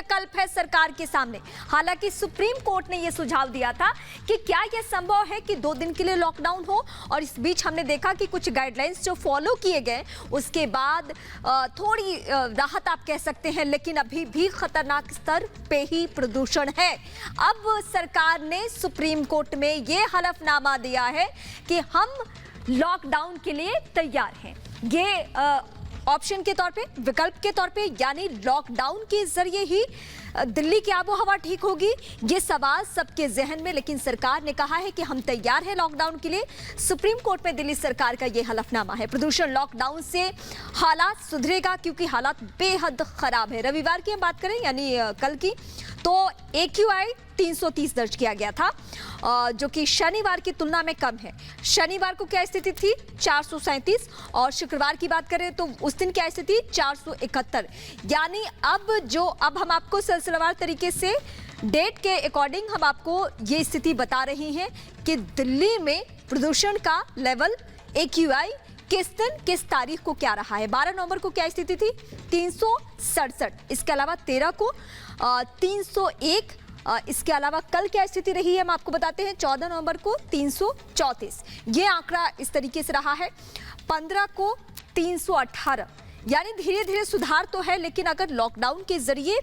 विकल्प है सरकार के सामने। हालांकि सुप्रीम कोर्ट ने यह सुझाव दिया था कि क्या यह संभव है कि 2 दिन के लिए लॉकडाउन हो, और इस बीच हमने देखा कि कुछ गाइडलाइंस जो फॉलो किए गए उसके बाद थोड़ी राहत आप कह सकते हैं, लेकिन अभी भी खतरनाक स्तर पे ही प्रदूषण है। अब सरकार ने सुप्रीम कोर्ट में यह हलफनामा दिया है कि हम लॉकडाउन के लिए तैयार हैं। ये ऑप्शन के तौर पे, विकल्प के तौर पे, यानी लॉकडाउन के जरिए ही दिल्ली की आबोहवा ठीक होगी, ये सवाल सबके जहन में। लेकिन सरकार ने कहा है कि हम तैयार हैं लॉकडाउन के लिए। सुप्रीम कोर्ट में दिल्ली सरकार का ये हलफनामा है। प्रदूषण लॉकडाउन से हालात सुधरेगा, क्योंकि हालात बेहद खराब है। रविवार की हम बात करें, यानी कल की, तो AQI 330 दर्ज किया गया था, जो कि शनिवार की तुलना में कम है। शनिवार को क्या स्थिति थी? 437। और शुक्रवार की बात करें तो उस दिन क्या स्थिति? 471। यानी अब हम आपको सिलसिलेवार तरीके से डेट के अकॉर्डिंग हम आपको ये स्थिति बता रहे हैं कि दिल्ली में प्रदूषण का लेवल AQI किस दिन किस तारीख को क्या रहा है। 12 नवंबर को क्या स्थिति थी? 367। इसके अलावा 13 को 301। इसके अलावा कल क्या स्थिति रही है हम आपको बताते हैं। 14 नवंबर को 334। ये आंकड़ा इस तरीके से रहा है। 15 को 318। यानी धीरे धीरे सुधार तो है, लेकिन अगर लॉकडाउन के जरिए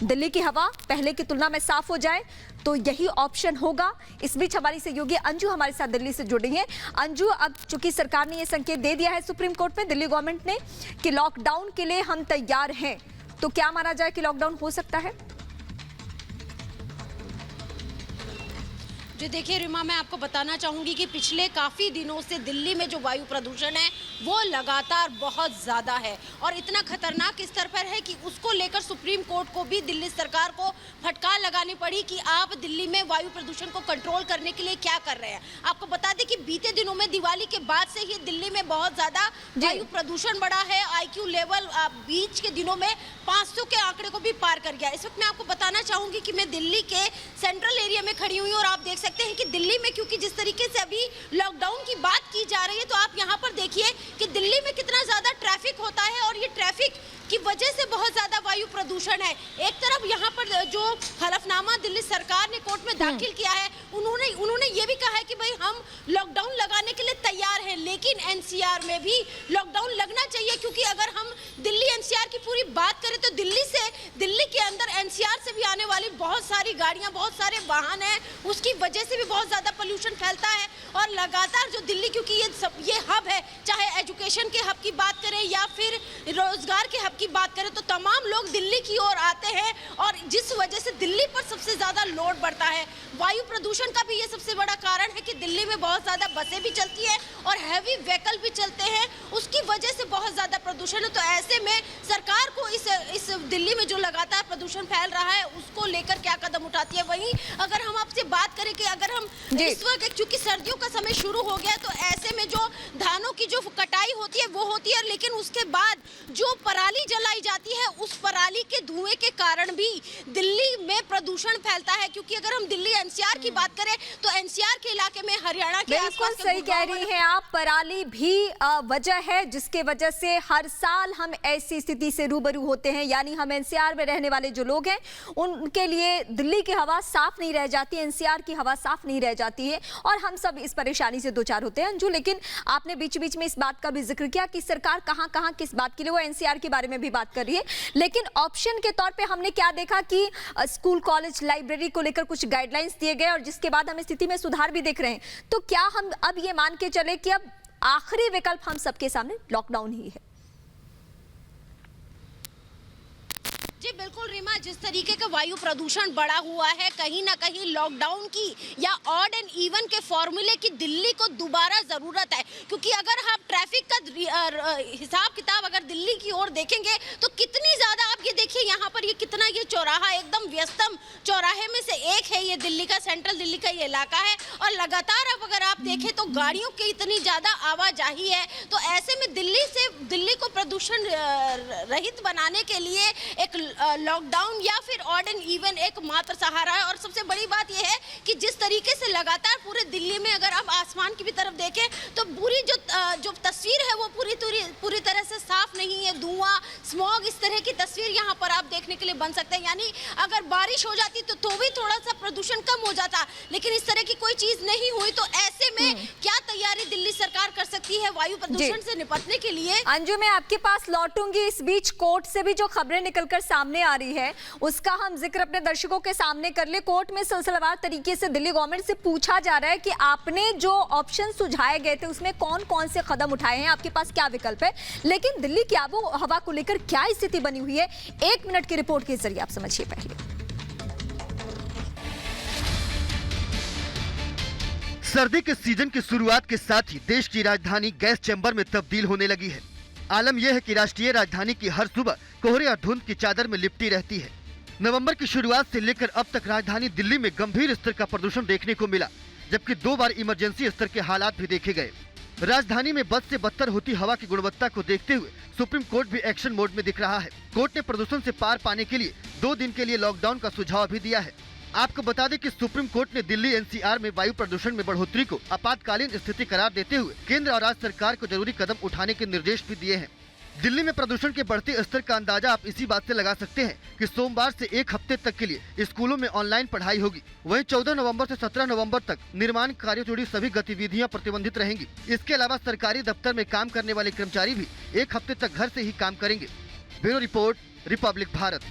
दिल्ली की हवा पहले की तुलना में साफ हो जाए तो यही ऑप्शन होगा। इस बीच हमारी सहयोगी अंजू हमारे साथ दिल्ली से जुड़ी हैं। अंजू, अब चूंकि सरकार ने यह संकेत दे दिया है सुप्रीम कोर्ट में, दिल्ली गवर्नमेंट ने, कि लॉकडाउन के लिए हम तैयार हैं, तो क्या माना जाए कि लॉकडाउन हो सकता है? जी देखिए रीमा, मैं आपको बताना चाहूँगी कि पिछले काफ़ी दिनों से दिल्ली में जो वायु प्रदूषण है वो लगातार बहुत ज़्यादा है, और इतना खतरनाक स्तर पर है कि उसको लेकर सुप्रीम कोर्ट को भी दिल्ली सरकार को फटकार लगानी पड़ी कि आप दिल्ली में वायु प्रदूषण को कंट्रोल करने के लिए क्या कर रहे हैं। आपको बता दें कि बीते दिनों में, दिवाली के बाद से ही दिल्ली में बहुत ज़्यादा वायु प्रदूषण बढ़ा है। IQ लेवल बीच के दिनों में 500 के आंकड़े को भी पार कर गया। इस वक्त मैं आपको बताना चाहूँगी कि मैं दिल्ली के सेंट्रल एरिया में खड़ी हुई हूँ, और आप देख सकते हैं कि दिल्ली में, क्योंकि जिस तरीके से अभी लॉकडाउन की बात की जा रही है, तो आप यहाँ पर देखिए कि दिल्ली में कितना ज्यादा ट्रैफिक होता है, और ये ट्रैफिक की वजह से बहुत ज्यादा वायु प्रदूषण है। एक तरफ यहाँ पर जो हलफनामा दिल्ली सरकार ने कोर्ट में दाखिल किया है, उन्होंने ये भी कहा है कि भाई हम लॉकडाउन लगाने के लिए तैयार हैं, लेकिन NCR में भी लॉकडाउन लगना चाहिए, क्योंकि अगर हम दिल्ली NCR की पूरी बात करें तो दिल्ली के अंदर NCR से भी आने वाली बहुत सारी गाड़ियां, बहुत सारे वाहन हैं, उसकी वजह से भी बहुत ज्यादा पोल्यूशन फैलता है। और लगातार जो दिल्ली, क्योंकि ये हब है, चाहे एजुकेशन के हब की बात करें या फिर रोजगार के हब की बात करें, तो तमाम लोग दिल्ली की ओर आते हैं, और जिस वजह से दिल्ली पर सबसे ज्यादा लोड बढ़ता है। वायु प्रदूषण का भी ये सबसे बड़ा कारण है कि दिल्ली में बहुत ज्यादा बसें भी चलती हैं और हैवी व्हीकल भी चलते हैं, उसकी वजह से बहुत ज्यादा प्रदूषण है। तो ऐसे में सरकार को इस दिल्ली में जो लगातार प्रदूषण फैल रहा है उसको लेकर क्या कदम उठाती है। वहीं अगर हम आपसे बात करें कि अगर हम इस वक्त, चूंकि सर्दियों का समय शुरू हो गया, तो ऐसे में जो धानों की जो कटाई होती है वो होती है, लेकिन उसके बाद जो पराली जलाई जाती है, उस पराली के धुएं के कारण भी दिल्ली में प्रदूषण फैलता है। क्योंकि अगर हम दिल्ली NCR की बात करें तो NCR के इलाके में, हरियाणा के आसपास, सही कह रही हैं आप, पराली भी वजह है जिसके वजह से हर साल हम ऐसी स्थिति से रूबरू होते हैं। यानी हम NCR में रहने वाले जो लोग हैं उनके लिए दिल्ली की हवा साफ नहीं रह जाती, NCR की हवा साफ नहीं रह जाती है, और हम सब इस परेशानी से दो चार होते हैं। अंजू, लेकिन आपने बीच बीच में इस बात का भी जिक्र किया कि सरकार कहां कहां किस बात के लिए वो NCR के बारे में भी बात कर रही है, लेकिन ऑप्शन के तौर पे हमने क्या देखा कि स्कूल, कॉलेज, लाइब्रेरी को लेकर कुछ गाइडलाइंस दिए गए, और जिसके बाद हम स्थिति में सुधार भी देख रहे हैं। तो क्या हम अब ये मान के चले कि अब आखिरी विकल्प हम सबके सामने लॉकडाउन ही है? जी बिल्कुल रीमा, जिस तरीके का वायु प्रदूषण बढ़ा हुआ है, कहीं ना कहीं लॉकडाउन की या ऑड एंड इवन के फॉर्मूले की दिल्ली को दोबारा ज़रूरत है। क्योंकि अगर हम ट्रैफिक का हिसाब किताब अगर दिल्ली की ओर देखेंगे तो कितनी ज़्यादा, आप ये देखिए यहाँ पर ये कितना, ये चौराहा एकदम व्यस्तम चौराहे में से एक है, ये दिल्ली का, सेंट्रल दिल्ली का ये इलाका है, और लगातार अब अगर आप देखें तो गाड़ियों की इतनी ज़्यादा आवाजाही है। तो ऐसे में दिल्ली को प्रदूषण रहित बनाने के लिए एक लॉकडाउन या फिर ऑड एंड इवन एक मात्र सहारा है। और सबसे बड़ी बात यह है कि जिस तरीके से लगातार पूरे दिल्ली में अगर आप आसमान की भी तरफ देखें तो पूरी जो तस्वीर है वो पूरी तरह से साफ नहीं है। धुआं, स्मॉग, इस तरह की तस्वीर यहाँ पर आप देखने के लिए बन सकते हैं। यानी अगर बारिश हो जाती तो भी थोड़ा सा प्रदूषण कम हो जाता, लेकिन इस तरह की कोई चीज नहीं हुई। तो ऐसे में क्या तैयारी दिल्ली सरकार कर सकती है वायु प्रदूषण से निपटने के लिए? अंजू, मैं आपके पास लौटूंगी। इस बीच कोर्ट से भी जो खबरें निकलकर सामने आ रही है उसका हम जिक्र अपने दर्शकों के सामने कर ले। कोर्ट में सिलसिलेवार तरीके से दिल्ली गवर्नमेंट से पूछा जा रहा है कि आपने जो ऑप्शन सुझाए गए थे उसमें कौन कौन से कदम उठाए हैं, आपके पास क्या विकल्प है। लेकिन दिल्ली की आबो हवा को लेकर क्या स्थिति बनी हुई है, 1 मिनट की रिपोर्ट के जरिए आप समझिए। पहले सर्दी के सीजन की शुरुआत के साथ ही देश की राजधानी गैस चैम्बर में तब्दील होने लगी है। आलम यह है कि राष्ट्रीय राजधानी की हर सुबह कोहरे और धुंध की चादर में लिपटी रहती है। नवंबर की शुरुआत से लेकर अब तक राजधानी दिल्ली में गंभीर स्तर का प्रदूषण देखने को मिला, जबकि 2 बार इमरजेंसी स्तर के हालात भी देखे गए। राजधानी में बद से बदतर होती हवा की गुणवत्ता को देखते हुए सुप्रीम कोर्ट भी एक्शन मोड में दिख रहा है। कोर्ट ने प्रदूषण से पार पाने के लिए 2 दिन के लिए लॉकडाउन का सुझाव भी दिया है। आपको बता दें कि सुप्रीम कोर्ट ने दिल्ली एनसीआर में वायु प्रदूषण में बढ़ोतरी को आपातकालीन स्थिति करार देते हुए केंद्र और राज्य सरकार को जरूरी कदम उठाने के निर्देश भी दिए हैं। दिल्ली में प्रदूषण के बढ़ते स्तर का अंदाजा आप इसी बात से लगा सकते हैं कि सोमवार से 1 हफ्ते तक के लिए स्कूलों में ऑनलाइन पढ़ाई होगी। वहीं 14 नवंबर से 17 नवंबर तक निर्माण कार्यों से जुड़ी सभी गतिविधियां प्रतिबंधित रहेंगी। इसके अलावा सरकारी दफ्तर में काम करने वाले कर्मचारी भी 1 हफ्ते तक घर से ही काम करेंगे। Bureau report, Republic Bharat.